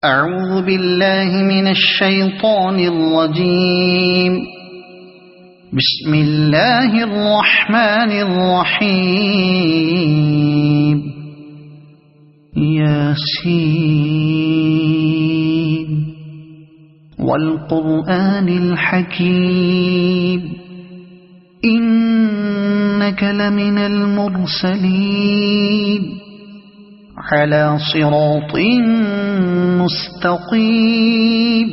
أعوذ بالله من الشيطان الرجيم. بسم الله الرحمن الرحيم. ياسين والقرآن الحكيم إنك لمن المرسلين على صراط مستقيم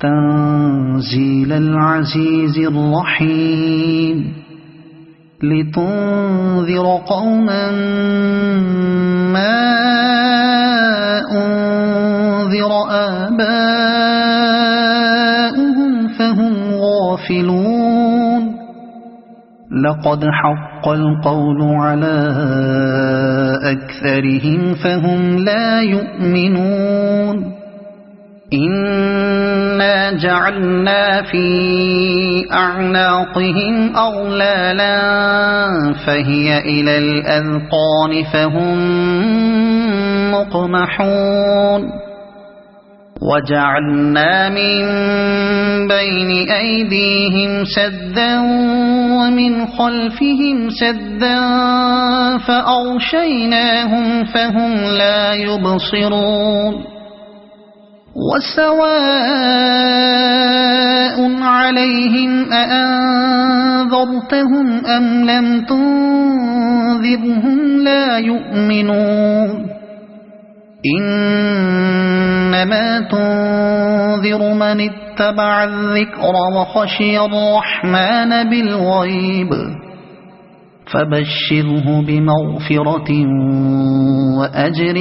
تنزيل العزيز الرحيم لتنذر قوما ما أنذر آباؤهم فهم غافلون. لقد حق القول على أكثرهم فهم لا يؤمنون. إنا جعلنا في أعناقهم أغلالا فهي إلى الأذقان فهم مقمحون. وجعلنا من بين أيديهم سدا ومن خلفهم سدا فأغشيناهم فهم لا يبصرون. وسواء عليهم أأنذرتهم أم لم تنذرهم لا يؤمنون. إنما تنذر من اتبع الذكر وخشي الرحمن بالغيب فبشره بمغفرة وأجر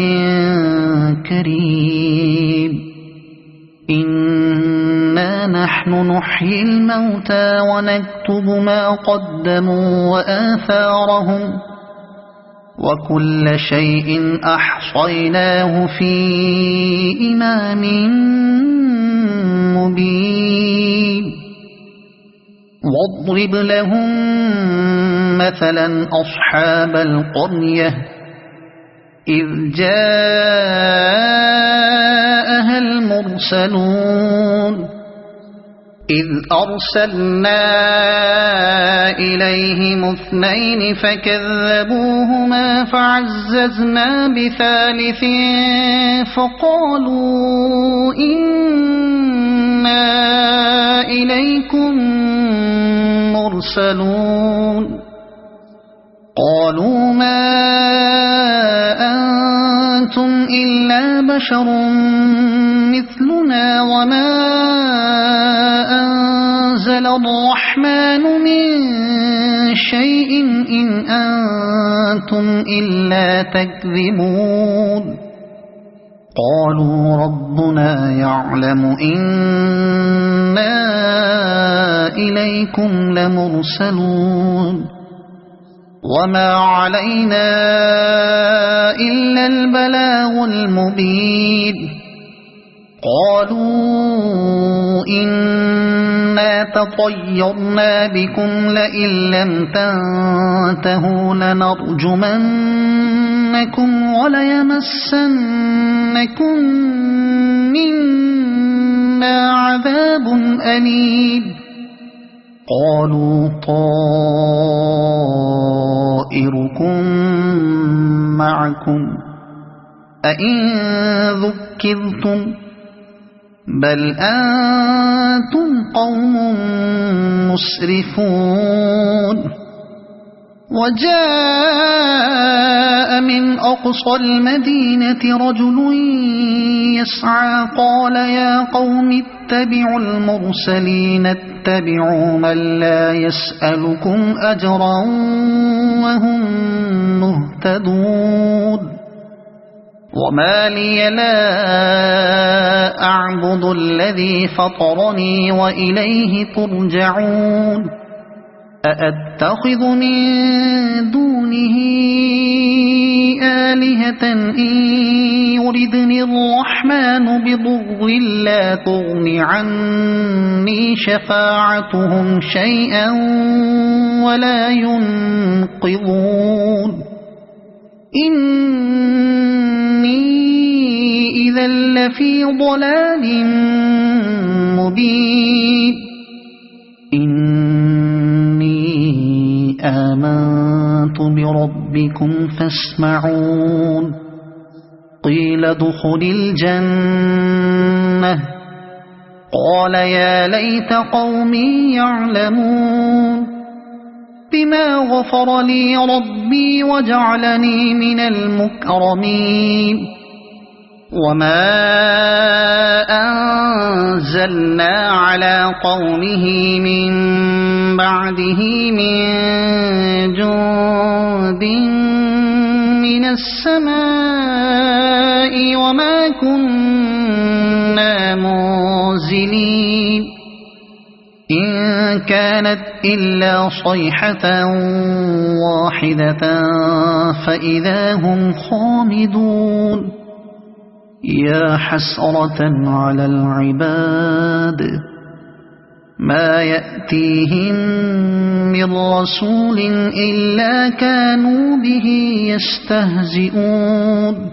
كريم. إنا نحن نحيي الموتى ونكتب ما قدموا وآثارهم وكل شيء أحصيناه في إمام مبين. واضرب لهم مثلا أصحاب القرية إذ جاءها المرسلون إذ أرسلنا إليهم اثنين فكذبوهما فعززنا بثالث فقالوا إنا إليكم مرسلون. قالوا ما أنتم إلا بشر مثلنا وما أنزل الرحمن من شيء إن أنتم إلا تكذبون. قالوا ربنا يعلم إنا إليكم لمرسلون وما علينا إلا البلاغ المبين. قالوا إنا تطيرنا بكم لئن لم تنتهوا لنرجمنكم وليمسنكم منا عذاب أليم. قالوا طائركم معكم أئن ذكرتم بل أنتم قوم مسرفون. وجاء من أقصى المدينة رجل يسعى قال يا قوم اتبعوا المرسلين اتبعوا من لا يسألكم أجرا وهم مهتدون. وما لي لا أعبد الذي فطرني وإليه ترجعون. أأتخذ من دونه آلهة إن يردني الرحمن بضر لا تغن عني شفاعتهم شيئا ولا ينقذون. إني إذا لفي ضلال مبين إني آمنت بربكم فاسمعون قيل ادخل الجنة قال يا ليت قومي يعلمون بما غفر لي ربي وجعلني من المكرمين وما أنزلنا على قومه من بعده من جند من السماء وما كنا منزلين إن كانت إلا صيحة واحدة فإذا هم خامدون يا حسرة على العباد ما يأتيهم من رسول إلا كانوا به يستهزئون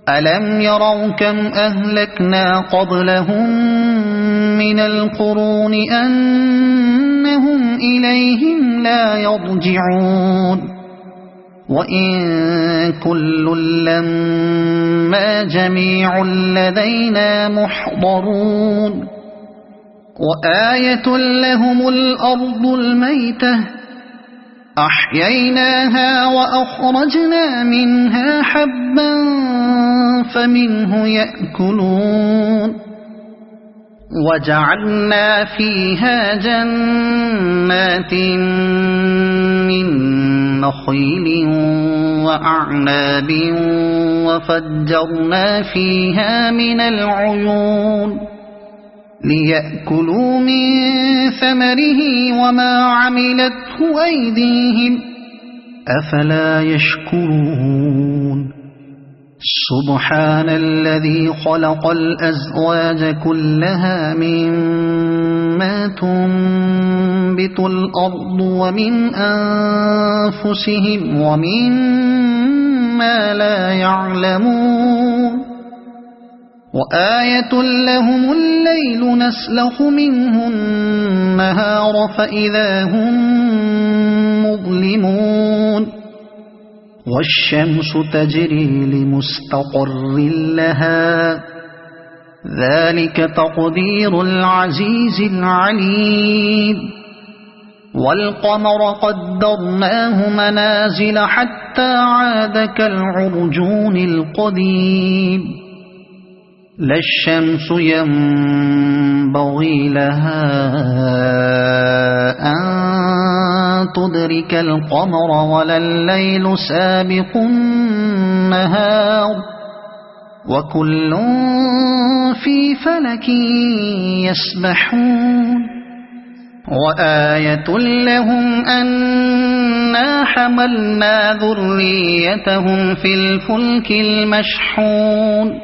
ألم يروا كم أهلكنا قبلهم من القرون أنهم إليهم لا يرجعون وإن كل لما جميع لدينا محضرون وآية لهم الأرض الميتة أحييناها وأخرجنا منها حبا فمنه يأكلون وجعلنا فيها جنات من نخيل وأعناب وفجرنا فيها من العيون ليأكلوا من ثمره وما عملته أيديهم أفلا يشكرون سبحان الذي خلق الأزواج كلها مما تنبت الأرض ومن أنفسهم ومما لا يعلمون وآية لهم الليل نسلخ منه النهار فإذا هم مظلمون والشمس تجري لمستقر لها ذلك تقدير العزيز العليم والقمر قدرناه منازل حتى عاد كالعرجون القديم لا الشمس ينبغي لها أن تدرك القمر ولا الليل سابق النهار وكل في فلك يسبحون وآية لهم أنا حملنا ذريتهم في الفلك المشحون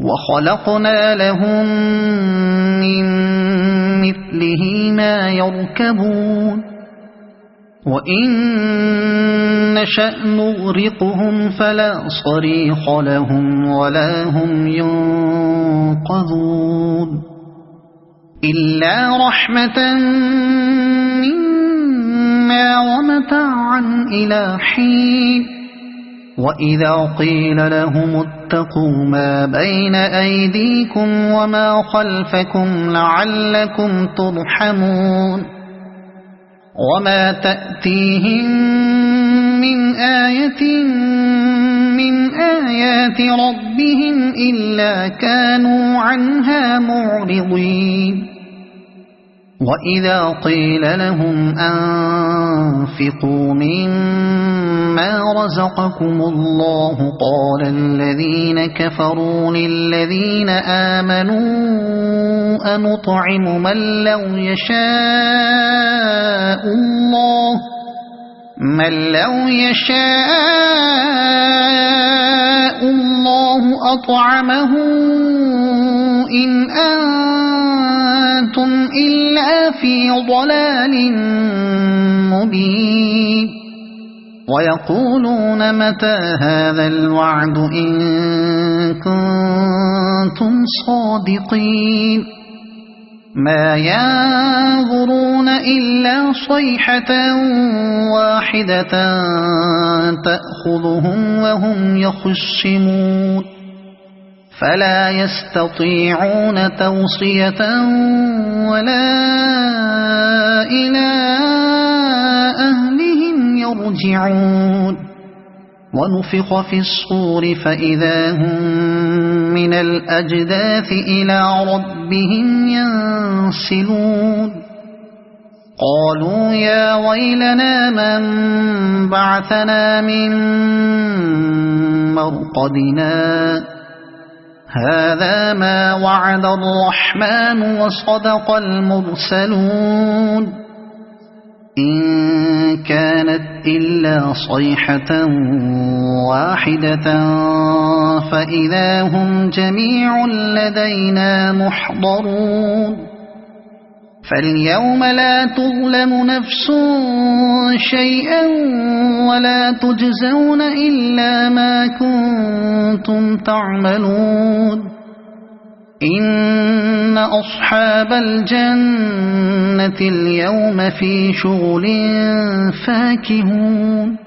وخلقنا لهم من مثله ما يركبون وإن نشأ نغرقهم فلا صريخ لهم ولا هم ينقذون إلا رحمة منا ومتاعا إلى حين وإذا قيل لهم اتقوا ما بين أيديكم وما خلفكم لعلكم ترحمون وما تأتيهم من آية من آيات ربهم إلا كانوا عنها معرضين وإذا قيل لهم أنفقوا مما رزقكم الله قال الذين كفروا للذين آمنوا أنطعم من لو يشاء الله أطعمه إن أنتم إلا في ضلال مبين ويقولون متى هذا الوعد إن كنتم صادقين ما ينظرون إلا صيحة واحدة تأخذهم وهم يخصمون فلا يستطيعون توصية ولا إلى أهلهم يرجعون ونفخ في الصور فإذا هم من الأجداث إلى ربهم ينسلون قالوا يا ويلنا من بعثنا من مرقدنا هذا ما وعد الرحمن وصدق المرسلون إن كانت إلا صيحة واحدة فإذا هم جميع لدينا محضرون فاليوم لا تظلم نفس شيئا ولا تجزون إلا ما كنتم تعملون إن أصحاب الجنة اليوم في شغل فاكهون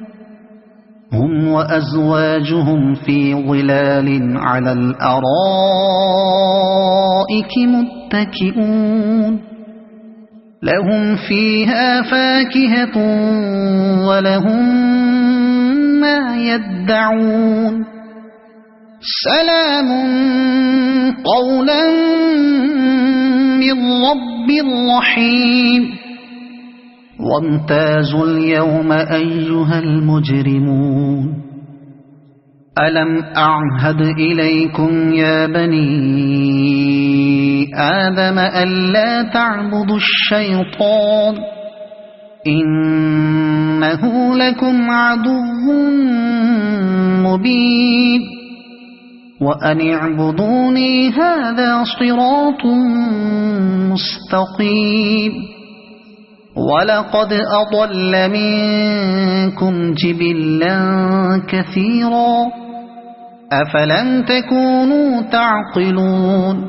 هم وأزواجهم في ظلال على الأرائك متكئون لهم فيها فاكهة ولهم ما يدعون سلام قولا من رب رحيم وامتازوا اليوم أيها المجرمون ألم أعهد إليكم يا بني آدم ألا تعبدوا الشيطان إنه لكم عدو مبين وأن اعبدوني هذا صراط مستقيم ولقد أضل منكم جبلا كثيرا أفلم تكونوا تعقلون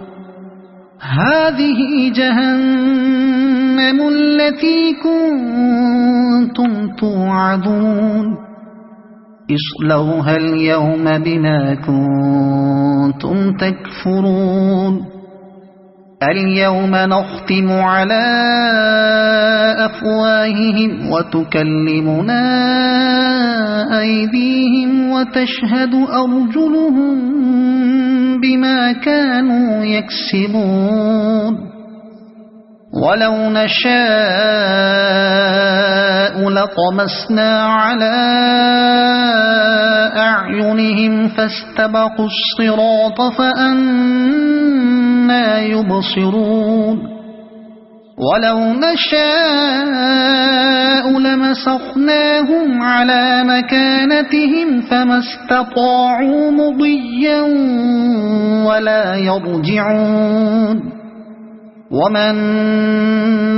هذه جهنم التي كنتم توعدون اصلوها اليوم بما كنتم تكفرون اليوم نختم على أفواههم وتكلمنا أيديهم وتشهد أرجلهم بما كانوا يكسبون ولو نشاء لطمسنا على أعينهم فاستبقوا الصراط فأنى يبصرون ولو نشاء لمسخناهم على مكانتهم فما استطاعوا مضيا ولا يرجعون ومن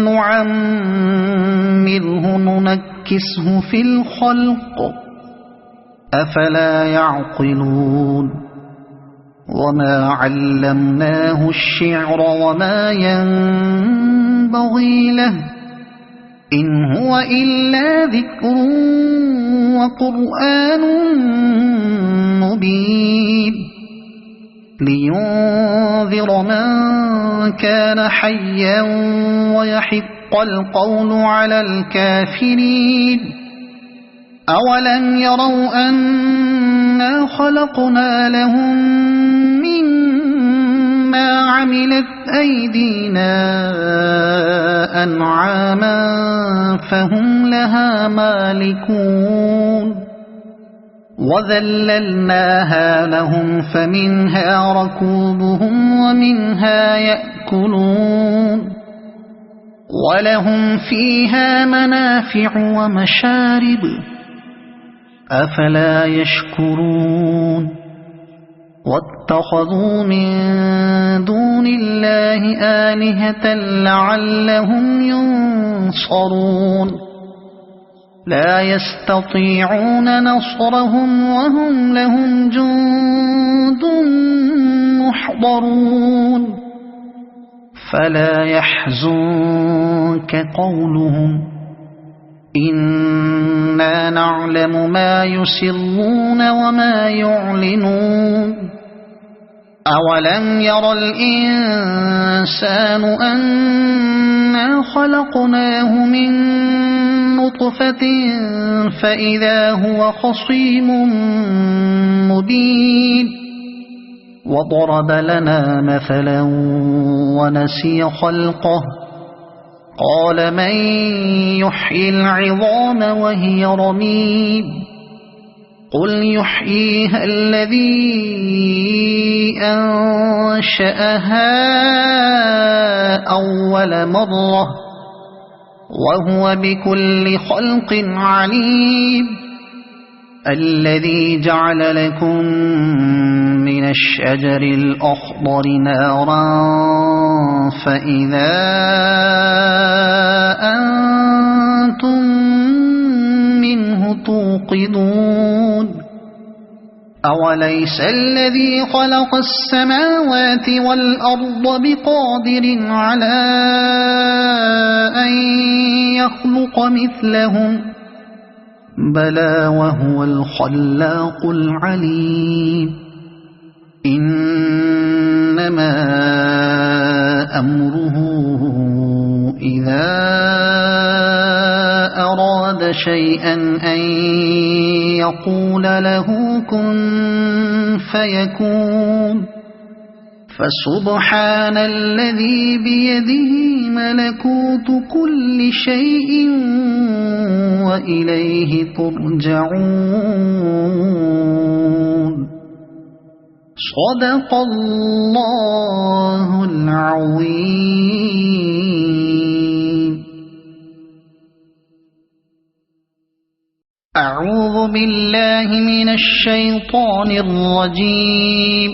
نعمره ننكسه في الخلق أفلا يعقلون وما علمناه الشعر وما ينبغي له إن هو إلا ذكر وقرآن مبين لينذر من كان حيا ويحق القول على الكافرين أولم يروا أنا خلقنا لهم مما عملت أيدينا أنعاما فهم لها مالكون وذللناها لهم فمنها ركوبهم ومنها يأكلون ولهم فيها منافع ومشارب أفلا يشكرون واتخذوا من دون الله آلهة لعلهم ينصرون لا يستطيعون نصرهم وهم لهم جند محضرون فلا يحزنك قولهم إنا نعلم ما يسرون وما يعلنون أولم ير الإنسان أنا خلقناه من نطفة فإذا هو خصيم مبين وضرب لنا مثلا ونسي خلقه قال من يحيي العظام وهي رميم قل يحييها الذي أنشأها أول مرة وهو بكل خلق عليم الذي جعل لكم من الشجر الأخضر نارا فإذا أنتم منه توقدون أوليس الذي خلق السماوات والأرض بقادر على أن يخلق مثلهم بلى وهو الخلاق العليم إنما أمره إذا أراد شيئا أن يقول له كن فيكون فسبحان الذي بيده ملكوت كل شيء وإليه ترجعون صدق الله العظيم أعوذ بالله من الشيطان الرجيم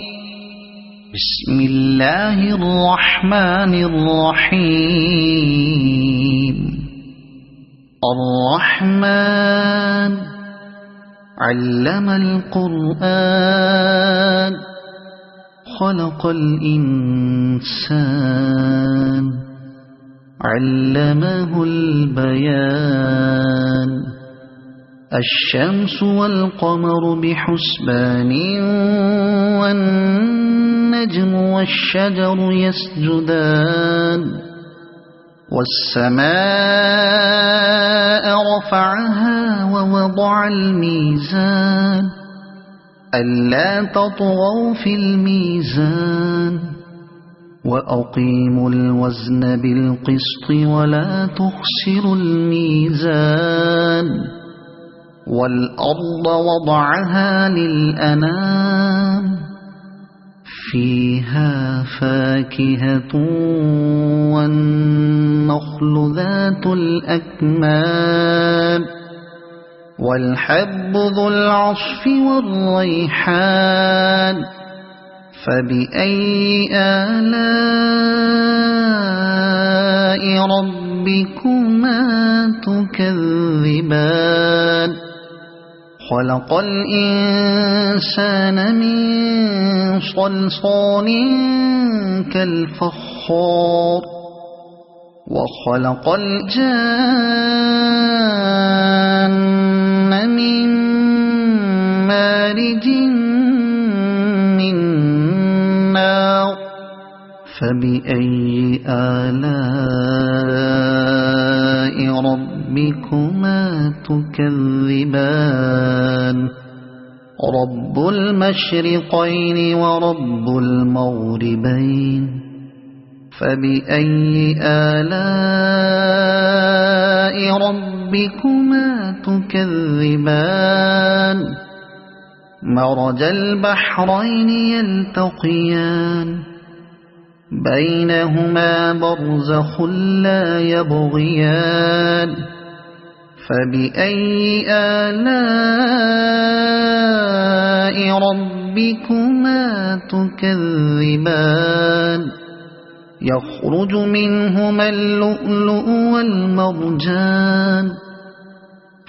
بسم الله الرحمن الرحيم الرحمن علم القرآن خلق الإنسان علمه البيان الشمس والقمر بحسبان والنجم والشجر يسجدان والسماء رفعها ووضع الميزان ألا تطغوا في الميزان وأقيموا الوزن بالقسط ولا تخسروا الميزان والأرض وضعها للأنام فيها فاكهة والنخل ذات الأكمام والحب ذو العصف والريحان فبأي آلاء ربكما تكذبان خلق الإنسان من صلصال كالفخار وخلق الجان من مارج من نار فبأي آلاء ربكما تكذبان رب المشرقين ورب المغربين فبأي آلاء ربكما تكذبان مرج البحرين يلتقيان بينهما برزخ لا يبغيان فبأي آلاء ربكما تكذبان يخرج منهما اللؤلؤ والمرجان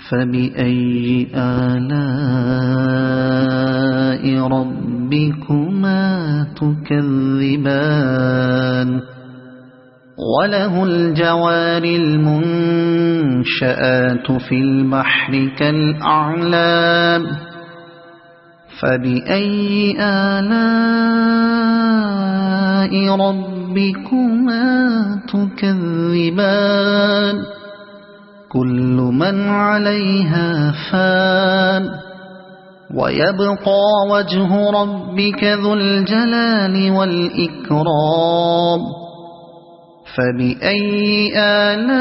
فبأي آلاء ربكما تكذبان وله الجوار المنشآت في البحر كالأعلام فبأي آلاء ربكما تكذبان كل من عليها فان ويبقى وجه ربك ذو الجلال والإكرام فبأي آلاء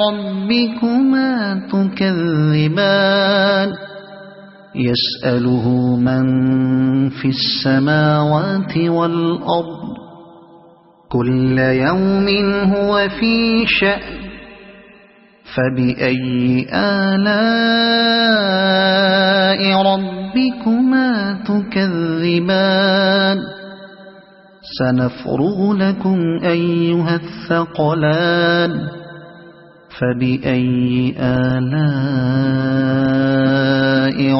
ربكما تكذبان يسأله من في السماوات والأرض كل يوم هو في شأن فبأي آلاء ربكما تكذبان سنفرغ لكم أيها الثقلان فبأي آلاء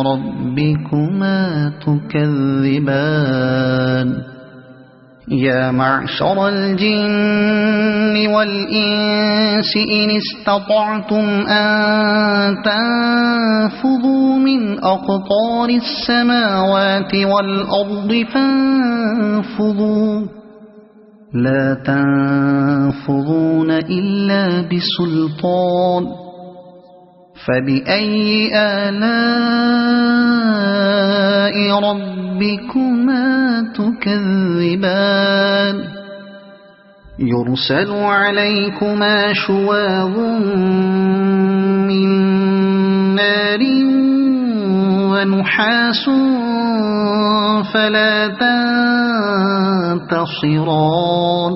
ربكما تكذبان يا معشر الجن والإنس إن استطعتم أن تنفذوا من أقطار السماوات والأرض فانفذوا لا تنفذون إلا بسلطان فبأي آلاء ربكما تكذبان يرسل عليكما شواظ من نار ونحاس فلا تنتصران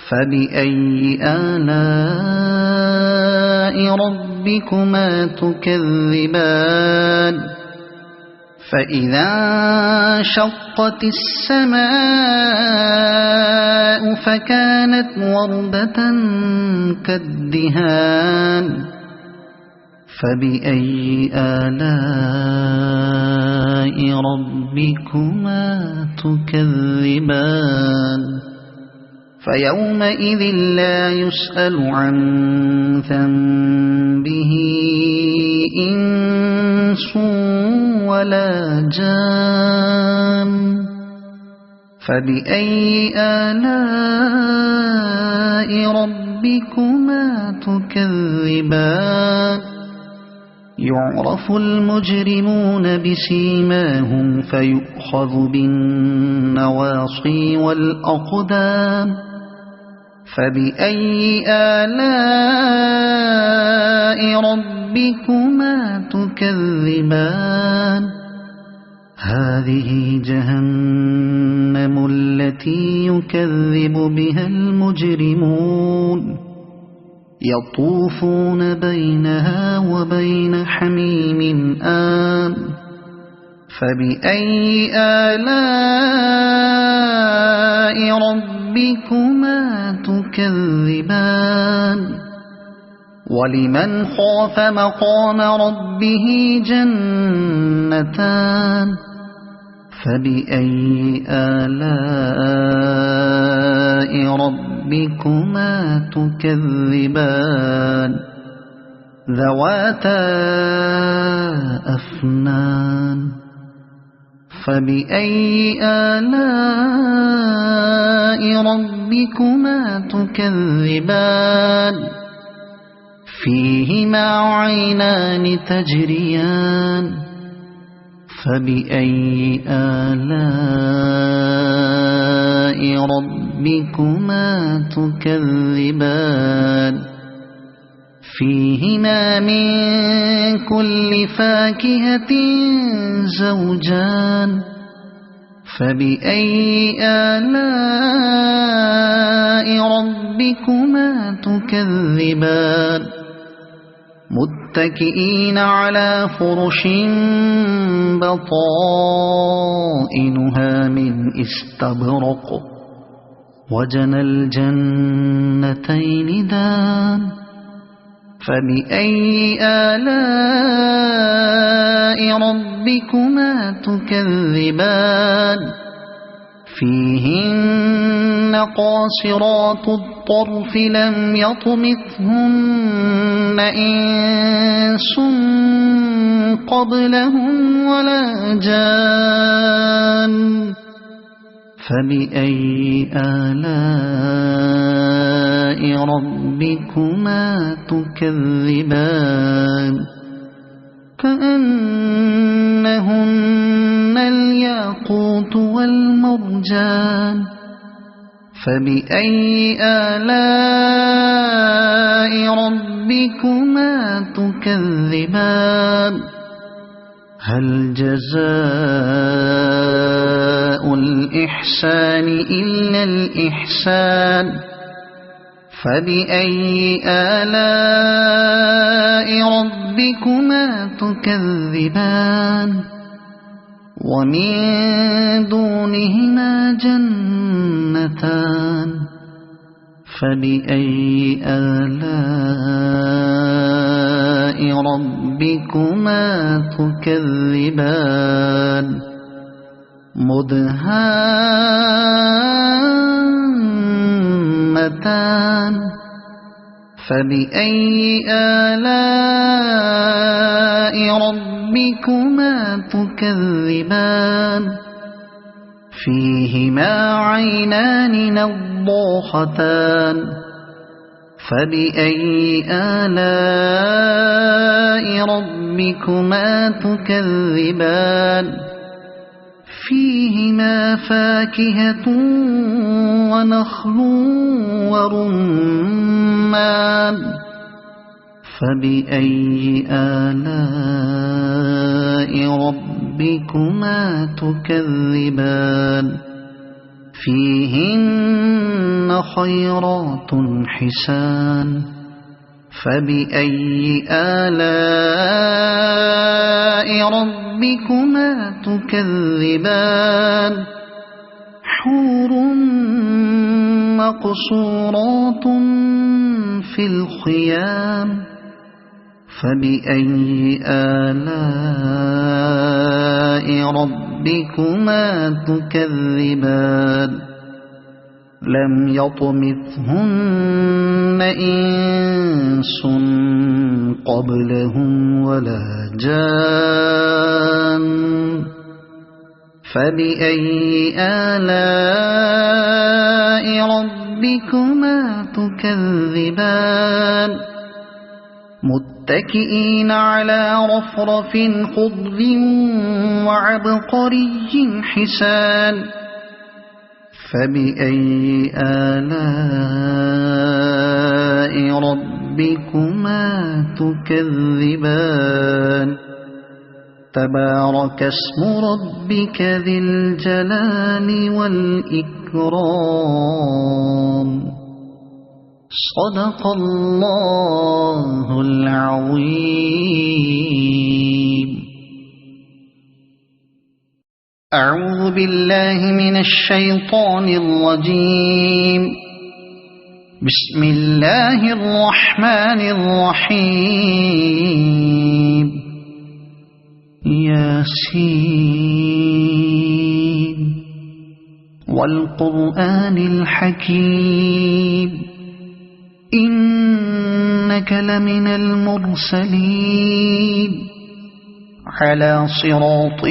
فبأي آلاء ربكما تكذبان فإذا انشقت السماء فكانت وردة كالدهان فبأي آلاء ربكما تكذبان فيومئذ لا يسأل عن ذنبه إنس ولا جان فبأي آلاء ربكما تكذبان يعرف المجرمون بسيماهم فيؤخذ بالنواصي والأقدام فبأي آلاء ربكما تكذبان هذه جهنم التي يكذب بها المجرمون يطوفون بينها وبين حميم آن فبأي آلاء ربكما تكذبان ولمن خاف مقام ربه جنتان فبأي آلاء ربكما تكذبان ذواتا أفنان فبأي آلاء ربكما تكذبان فيهما عينان تجريان فبأي آلاء ربكما تكذبان فيهما من كل فاكهة زوجان فبأي آلاء ربكما تكذبان متكئين على فرش بطائنها من استبرق وجنى الجنتين دان فبأي آلاء ربكما تكذبان فيهن قاصرات الطرف لم يطمثهن إنس قبلهم ولا جان فبأي آلاء ربكما تكذبان كأنهن الياقوت والمرجان فبأي آلاء ربكما تكذبان هل جزاء الإحسان إلا الإحسان فبأي آلاء ربكما تكذبان ومن دونهما جنتان فبأي آلاء ربكما تكذبان مدهامتان فبأي آلاء ربكما تكذبان فيهما عينان نضاختان فبأي آلاء ربكما تكذبان فيهما فاكهة ونخل ورمان فبأي آلاء ربكما تكذبان فيهن خيرات حسان فبأي آلاء ربكما تكذبان حور مقصورات في الخيام فبأي آلاء ربكما تكذبان لم يطمثهن إنس قبلهم ولا جان فبأي آلاء ربكما تكذبان متكئين على رفرف خضر وعبقري حسان فبأي آلاء ربكما تكذبان تبارك اسم ربك ذي الجلال والإكرام صدق الله العظيم أعوذ بالله من الشيطان الرجيم بسم الله الرحمن الرحيم ياسين والقرآن الحكيم إنك لمن المرسلين على صراط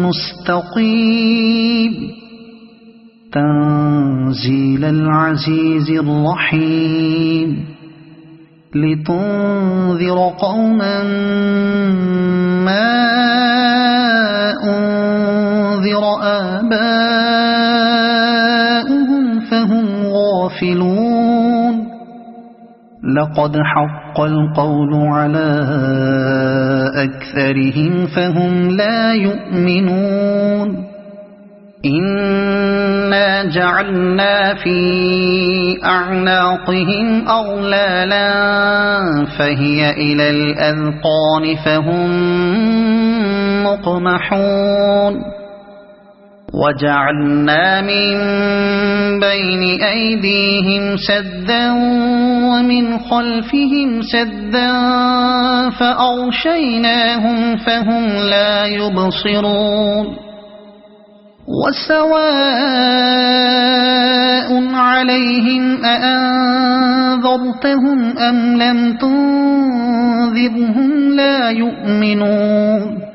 مستقيم تنزيل العزيز الرحيم لتنذر قوما ما أنذر آباؤهم فهم غافلون لقد حق القول على أكثرهم فهم لا يؤمنون إنا جعلنا في أعناقهم أغلالا فهي إلى الأذقان فهم مقمحون وجعلنا من بين أيديهم سدا ومن خلفهم سدا فأغشيناهم فهم لا يبصرون وسواء عليهم أأنذرتهم أم لم تنذرهم لا يؤمنون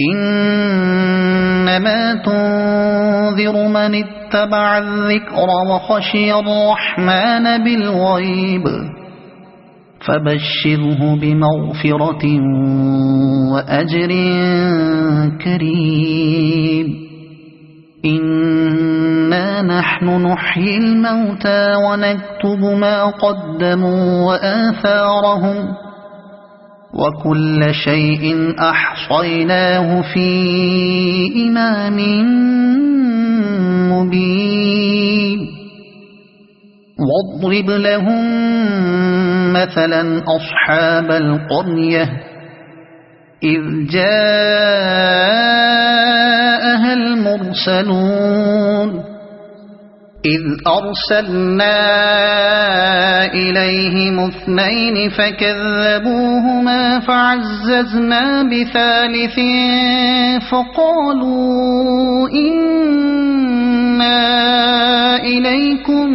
إنما تنذر من اتبع الذكر وخشي الرحمن بالغيب فبشره بمغفرة وأجر كريم إنا نحن نحيي الموتى ونكتب ما قدموا وآثارهم وكل شيء أحصيناه في إمام مبين واضرب لهم مثلا أصحاب القرية إذ جاءها المرسلون إذ أرسلنا إليهم اثنين فكذبوهما فعززنا بثالث فقالوا إنا إليكم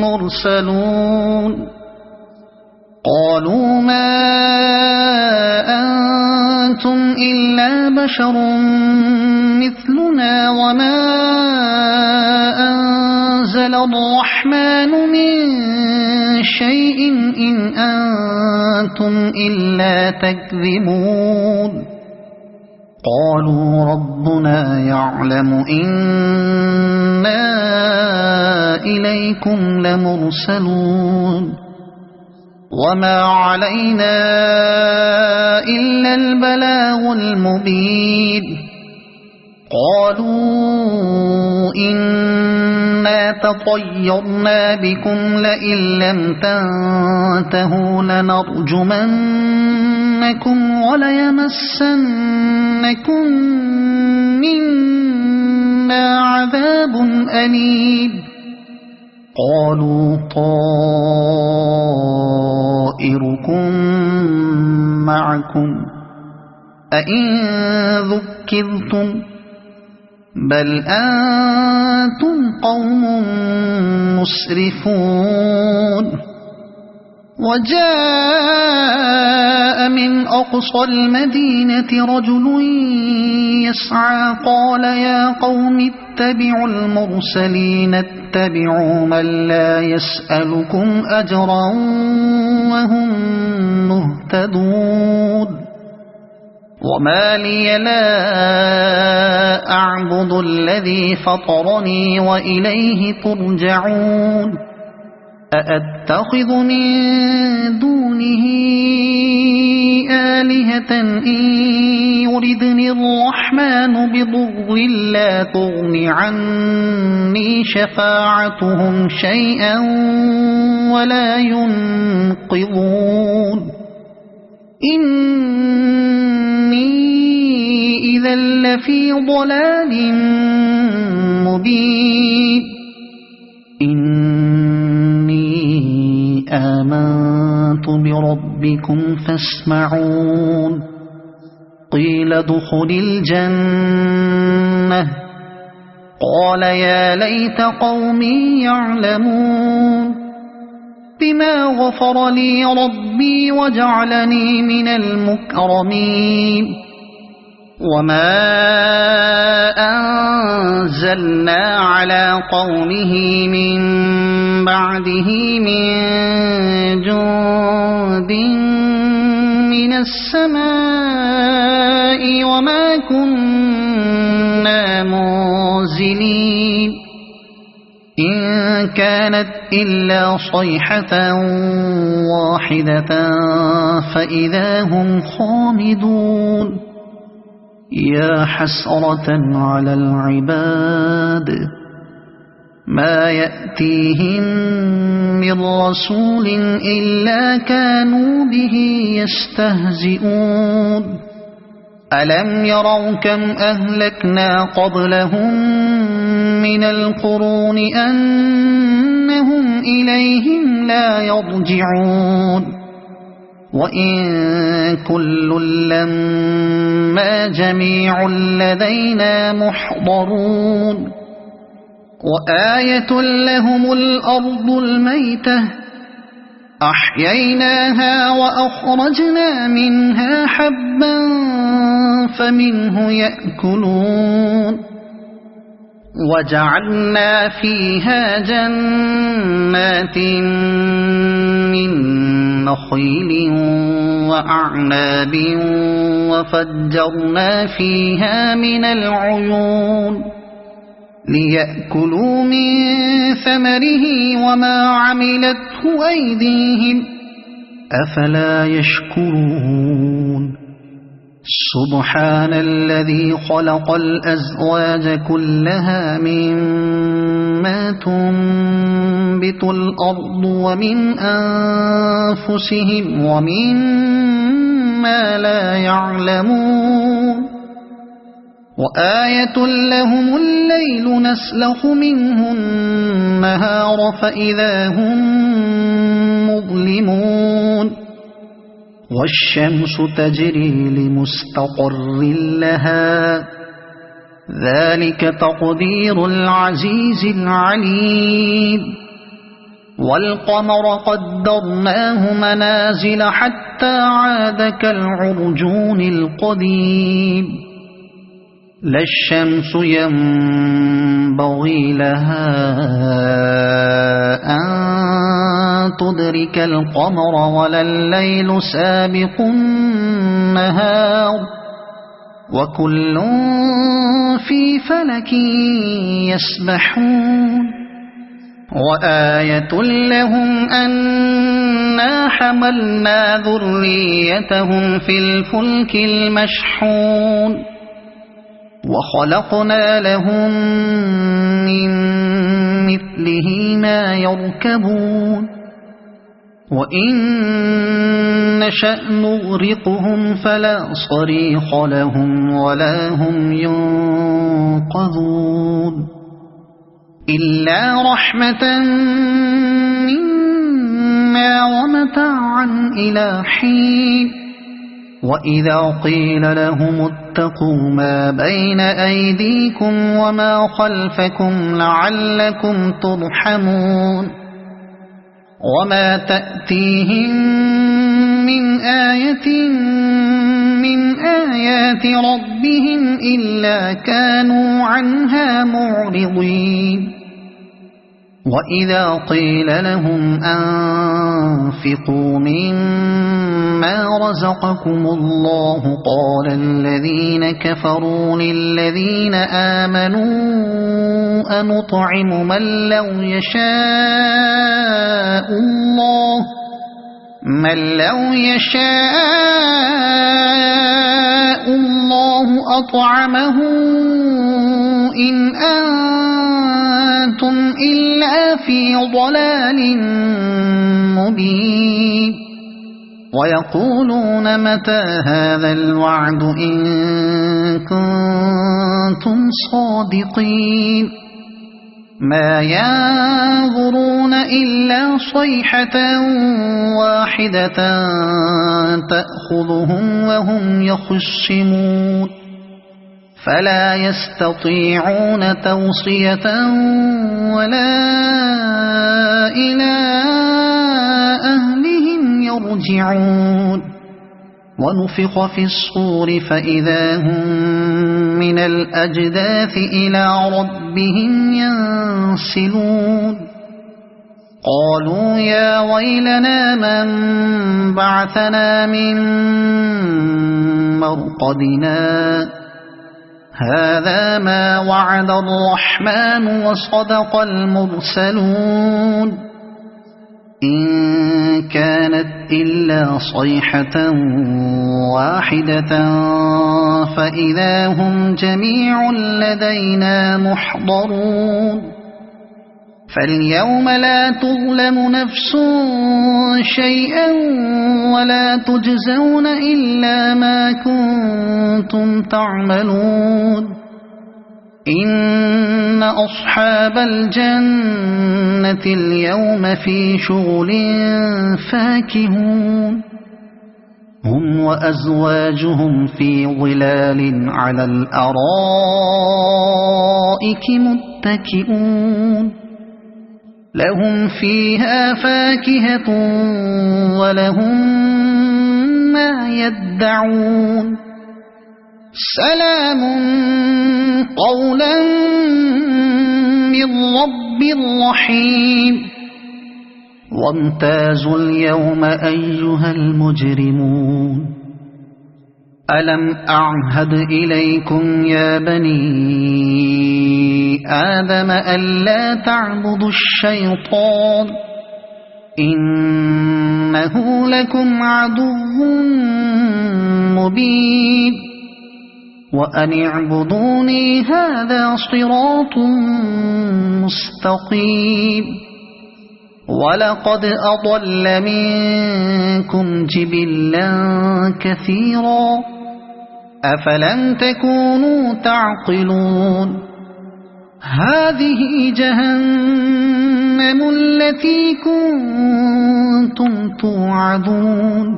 مرسلون قالوا ما أنتم إلا بشر مثلنا وما أنزل الرحمن من شيء إن أنتم إلا تكذبون قالوا ربنا يعلم إنا إليكم لمرسلون وما علينا إلا البلاغ المبين قالوا إنا تطيرنا بكم لئن لم تنتهوا لنرجمنكم وليمسنكم منا عذاب أليم قالوا طائركم معكم أئن ذكرتم بل أنتم قوم مسرفون وجاء من أقصى المدينة رجل يسعى قال يا قوم اتبعوا المرسلين اتبعوا من لا يسألكم أجرا وهم مهتدون وما لي لا أعبد الذي فطرني وإليه ترجعون أأتخذ من دونه آلهة إن يردني الرحمن بضر لا تغن عني شفاعتهم شيئا ولا ينقذون إني إذا لفي ضلال مبين آمنت بربكم فاسمعون قيل ادخل الجنة قال يا ليت قومي يعلمون بما غفر لي ربي وجعلني من المكرمين وما أنزلنا على قومه من بعده من جند من السماء وما كنا منزلين إن كانت إلا صيحة واحدة فإذا هم خامدون يا حسرة على العباد ما يأتيهم من رسول إلا كانوا به يستهزئون ألم يروا كم أهلكنا قبلهم من القرون أنهم أنهم إليهم لا يرجعون وإن كل لما جميع لدينا محضرون وآية لهم الأرض الميتة أحييناها وأخرجنا منها حبا فمنه يأكلون وجعلنا فيها جنات من نخيل وأعناب وفجرنا فيها من العيون ليأكلوا من ثمره وما عملته أيديهم أفلا يشكرون سبحان الذي خلق الأزواج كلها مما تنبت الأرض ومن أنفسهم ومما لا يعلمون وآية لهم الليل نسلخ منه النهار فإذا هم مظلمون والشمس تجري لمستقر لها ذلك تقدير العزيز العليم والقمر قدرناه منازل حتى عاد كالعرجون القديم لا الشمس ينبغي لها أن تدرك القمر ولا الليل سابق النهار وكل في فلك يسبحون وآية لهم أنا حملنا ذريتهم في الفلك المشحون وخلقنا لهم من مثله ما يركبون وإن نشأ نغرقهم فلا صريخ لهم ولا هم ينقذون إلا رحمة منا ومتاعا إلى حين وإذا قيل لهم اتقوا ما بين أيديكم وما خلفكم لعلكم ترحمون وما تأتيهم من آية من آيات ربهم إلا كانوا عنها معرضين وإذا قيل لهم أنفقوا مما رزقكم الله قال الذين كفروا للذين آمنوا أنطعم من لو يشاء الله أطعمه إن أنتم إلا في ضلال مبين ويقولون متى هذا الوعد إن كنتم صادقين ما ينظرون إلا صيحة واحدة تأخذهم وهم يخصمون فلا يستطيعون توصية ولا إلى أهلهم يرجعون ونفخ في الصور فإذا هم من الأجداث إلى ربهم ينسلون قالوا يا ويلنا من بعثنا من مرقدنا هذا ما وعد الرحمن وصدق المرسلون إن كانت إلا صيحة واحدة فإذا هم جميع لدينا محضرون فاليوم لا تظلم نفس شيئا ولا تجزون إلا ما كنتم تعملون إن أصحاب الجنة اليوم في شغل فاكهون هم وأزواجهم في ظلال على الأرائك متكئون لهم فيها فاكهة ولهم ما يدعون سلام قولا من رب رحيم وامتازوا اليوم أيها المجرمون ألم أعهد إليكم يا بني آدم ألا تعبدوا الشيطان إنه لكم عدو مبين وأن اعبدوني هذا صراط مستقيم ولقد أضل منكم جبلا كثيرا أفلم تكونوا تعقلون هذه جهنم التي كنتم توعدون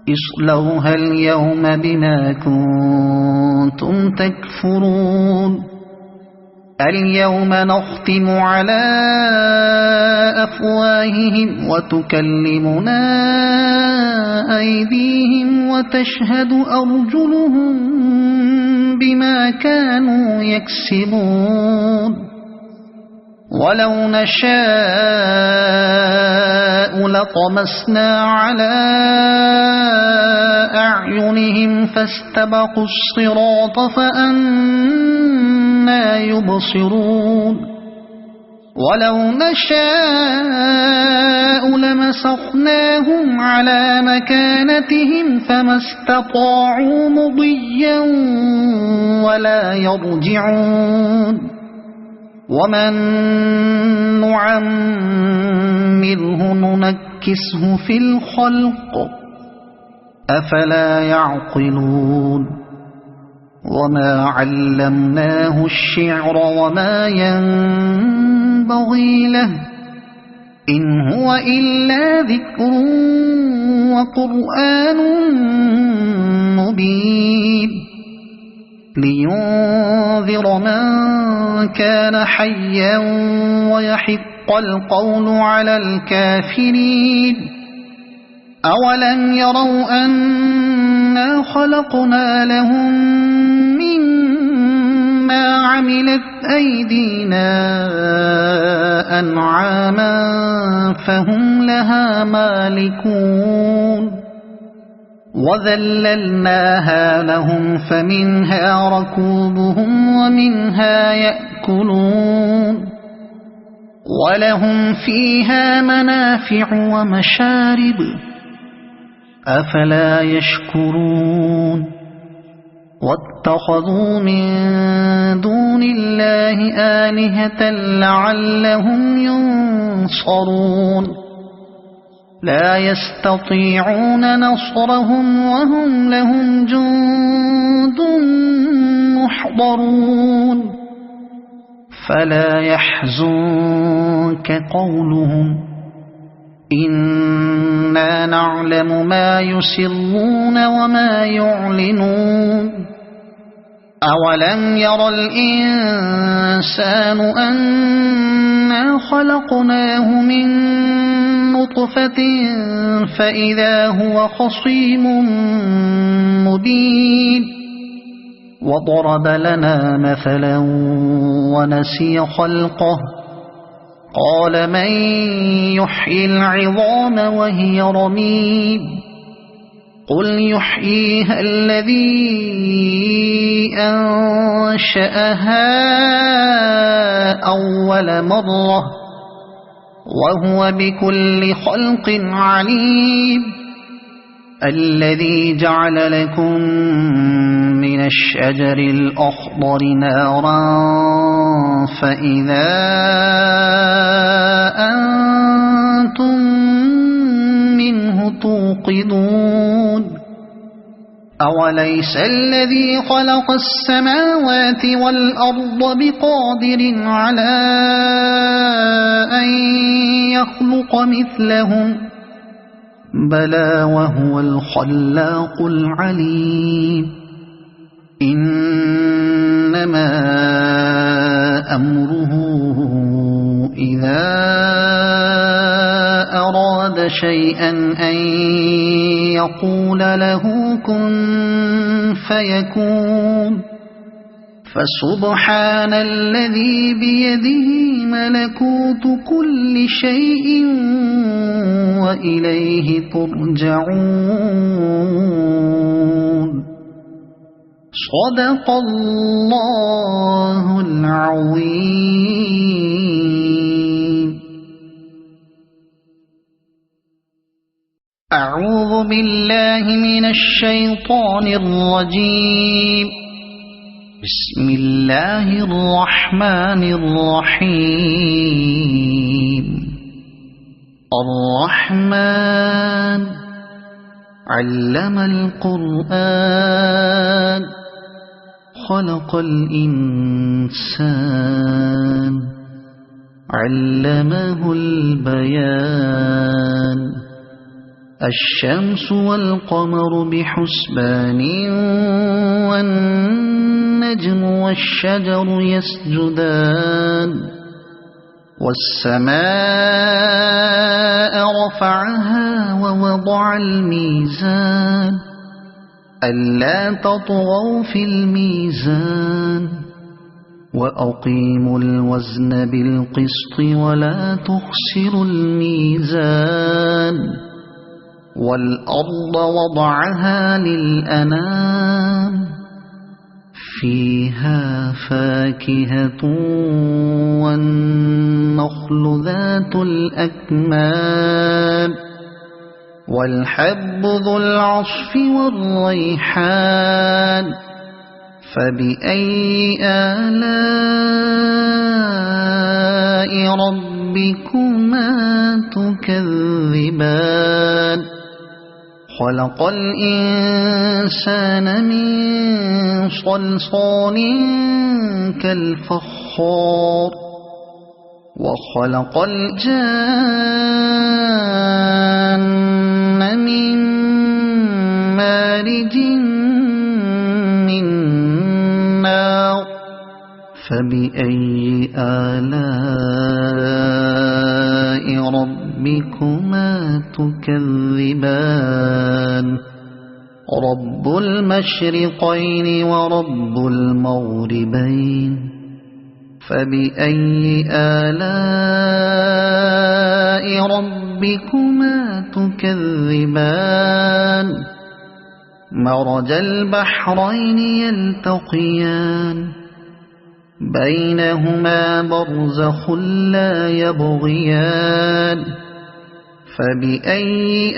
اصلوها اليوم بما كنتم تكفرون اليوم نختم على أفواههم وتكلمنا أيديهم وتشهد أرجلهم بما كانوا يكسبون ولو نشاء لطمسنا على أعينهم فاستبقوا الصراط فأنى يبصرون ولو نشاء لمسخناهم على مكانتهم فما استطاعوا مضيا ولا يرجعون ومن نعمره ننكسه في الخلق أفلا يعقلون وما علمناه الشعر وما ينبغي له إن هو إلا ذكر وقرآن مبين لينذر من كان حيا ويحق القول على الكافرين أولم يروا أنا خلقنا لهم مما عملت أيدينا أنعاما فهم لها مالكون وذللناها لهم فمنها ركوبهم ومنها يأكلون ولهم فيها منافع ومشارب أفلا يشكرون واتخذوا من دون الله آلهة لعلهم ينصرون لا يستطيعون نصرهم وهم لهم جند محضرون فلا يحزنك قولهم إنا نعلم ما يسرون وما يعلنون أولم ير الإنسان أنا خلقناه من نطفة فإذا هو خصيم مبين وضرب لنا مثلا ونسي خلقه قال من يحيي العظام وهي رميم قل يحييها الذي أنشأها أول مرة وهو بكل خلق عليم الذي جعل لكم من الشجر الأخضر نارا فإذا أنتم منه توقدون أوليس الذي خلق السماوات والأرض بقادر على أن يخلق مثلهم بلى وهو الخلاق العليم إنما أمره إذا أراد شيئا أن يقول له كن فيكون فسبحان الذي بيده ملكوت كل شيء وإليه ترجعون صدق الله العظيم. أعوذ بالله من الشيطان الرجيم. بسم الله الرحمن الرحيم. الرحمن علم القرآن خلق الإنسان علمه البيان الشمس والقمر بحسبان والنجم والشجر يسجدان والسماء رفعها ووضع الميزان ألا تطغوا في الميزان وأقيموا الوزن بالقسط ولا تخسروا الميزان والأرض وضعها للأنام فيها فاكهة والنخل ذات الأكمام والحب ذو العصف والريحان فبأي آلاء ربكما تكذبان خلق الإنسان من صلصال كالفخار وخلق الجان من مارج من نار فبأي آلاء ربكما تكذبان رب المشرقين ورب المغربين فبأي آلاء ربكما تكذبان مرج البحرين يلتقيان بينهما برزخ لا يبغيان فبأي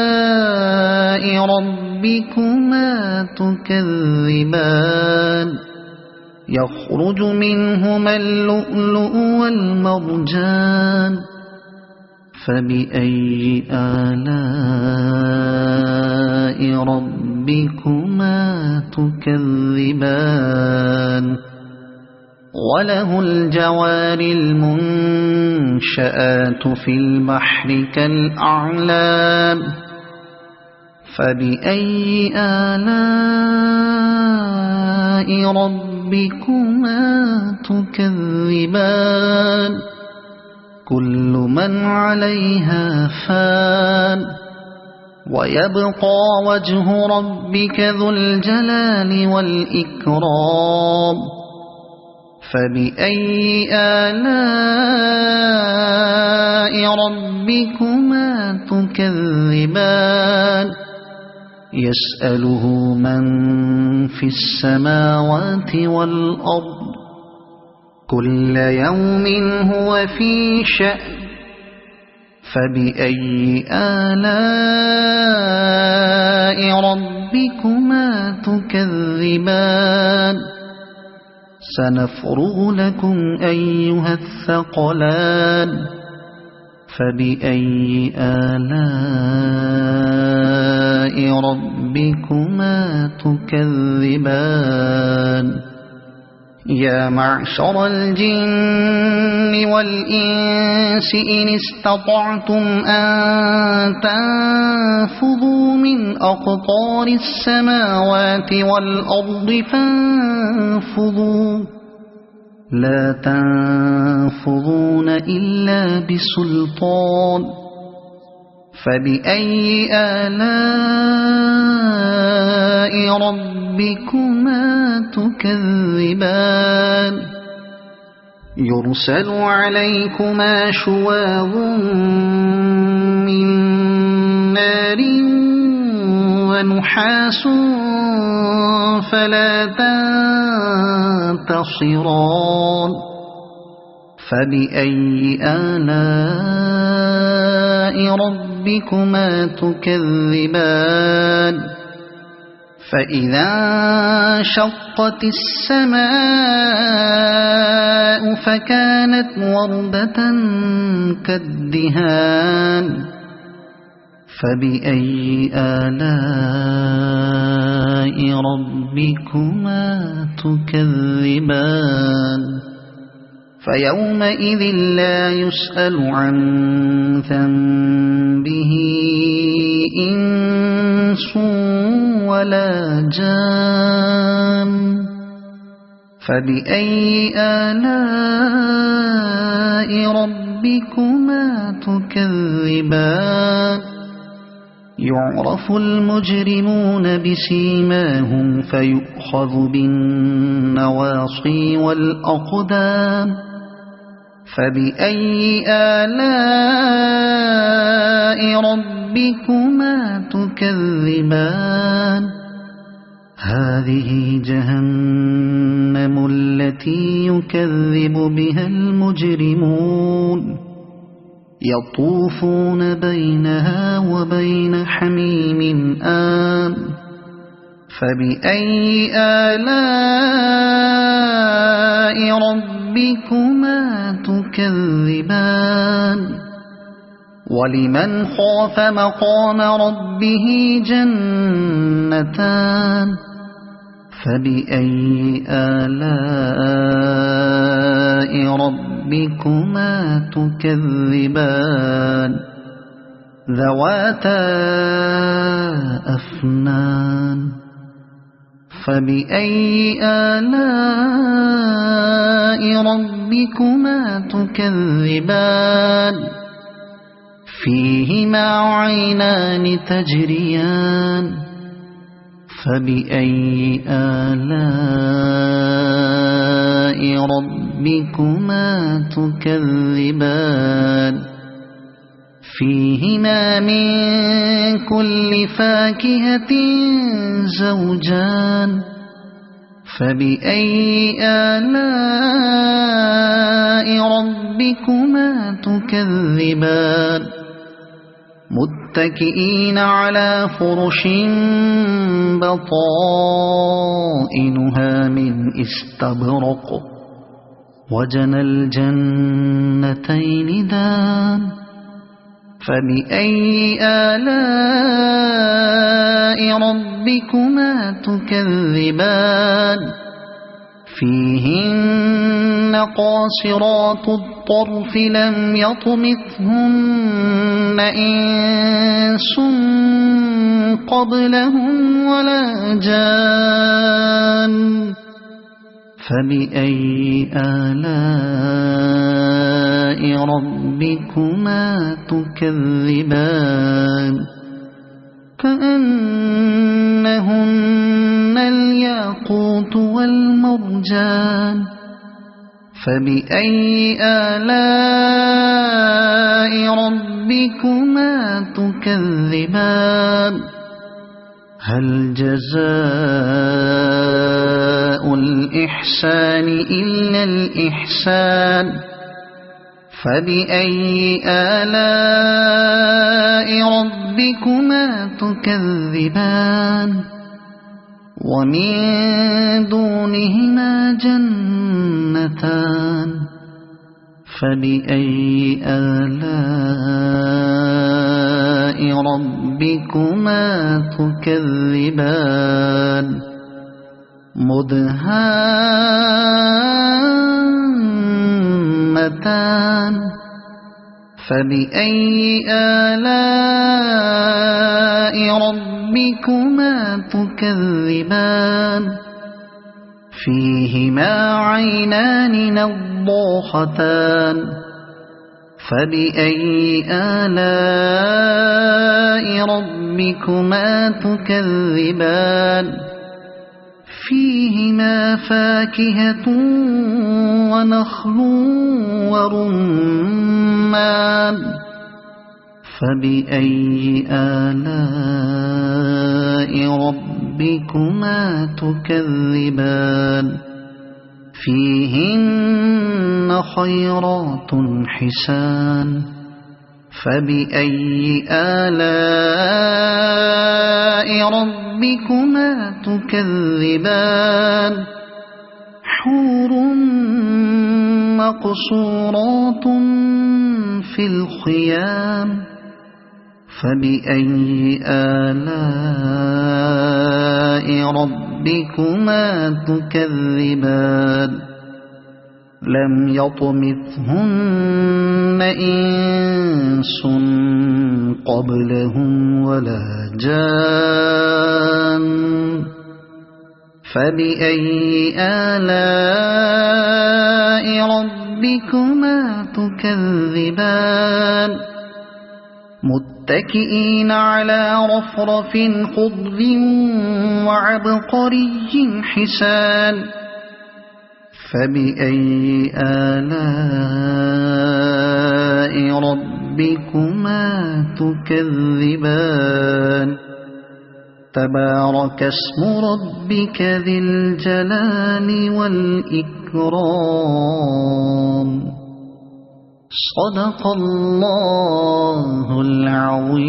آلاء ربكما تكذبان يخرج منهما اللؤلؤ والمرجان فبأي آلاء ربكما تكذبان وله الجوار المنشآت في البحر كالأعلام فبأي آلاء ربكما تكذبان كل من عليها فان ويبقى وجه ربك ذو الجلال والإكرام فبأي آلاء ربكما تكذبان يسأله من في السماوات والأرض كل يوم هو في شأن فبأي آلاء ربكما تكذبان سنفرغ لكم أيها الثقلان فبأي آلاء ربكما تكذبان يا معشر الجن والإنس إن استطعتم أن تنفذوا من أقطار السماوات والأرض فانفذوا لا تنفذون إلا بسلطان فبأي آلاء ربكما تكذبان يرسل عليكما شواظ من نار ونحاس فلا تنتصران فبأي آلاء ربكما تكذبان فإذا انشقت السماء فكانت وردة كالدهان فبأي آلاء ربكما تكذبان فيومئذ لا يسأل عن ذنبه إنس ولا جان فبأي آلاء ربكما تكذبان يعرف المجرمون بسيماهم فيؤخذ بالنواصي والأقدام فبأي آلاء ربكما تكذبان هذه جهنم التي يكذب بها المجرمون يطوفون بينها وبين حميم آن فبأي آلاء ربكما تكذبان ولمن خاف مقام ربه جنتان فبأي آلاء ربكما تكذبان ذواتا أفنان فبأي آلاء ربكما تكذبان فيهما عينان تجريان فبأي آلاء ربكما تكذبان فيهما من كل فاكهة زوجان فبأي آلاء ربكما تكذبان متكئين على فرش بطائنها من استبرق وجنى الجنتين دان فبأي آلاء ربكما تكذبان فيهن قاصرات الطرف لم يطمثهن إنس قبلهم ولا جان فبأي آلاء ربكما تكذبان كأنهن الياقوت والمرجان فبأي آلاء ربكما تكذبان هل جزاء الإحسان إلا الإحسان فبأي آلاء ربكما تكذبان ومن دونهما جنتان فبأي آلاء ربكما تكذبان مدهامتان فبأي آلاء ربكما تكذبان فيهما عينان نضاختان فبأي آلاء ربكما تكذبان فيهما فاكهة ونخل ورمان فبأي آلاء ربكما تكذبان فيهن خيرات حسان فبأي آلاء ربكما تكذبان حور مقصورات في الخيام فبأي آلاء ربكما تكذبان لم يطمثهن إنس قبلهم ولا جان فبأي آلاء ربكما تكذبان متكئين على رفرف خضر وعبقري حسان فبأي آلاء ربكما تكذبان تبارك اسم ربك ذي الجلال والإكرام صدق الله العظيم.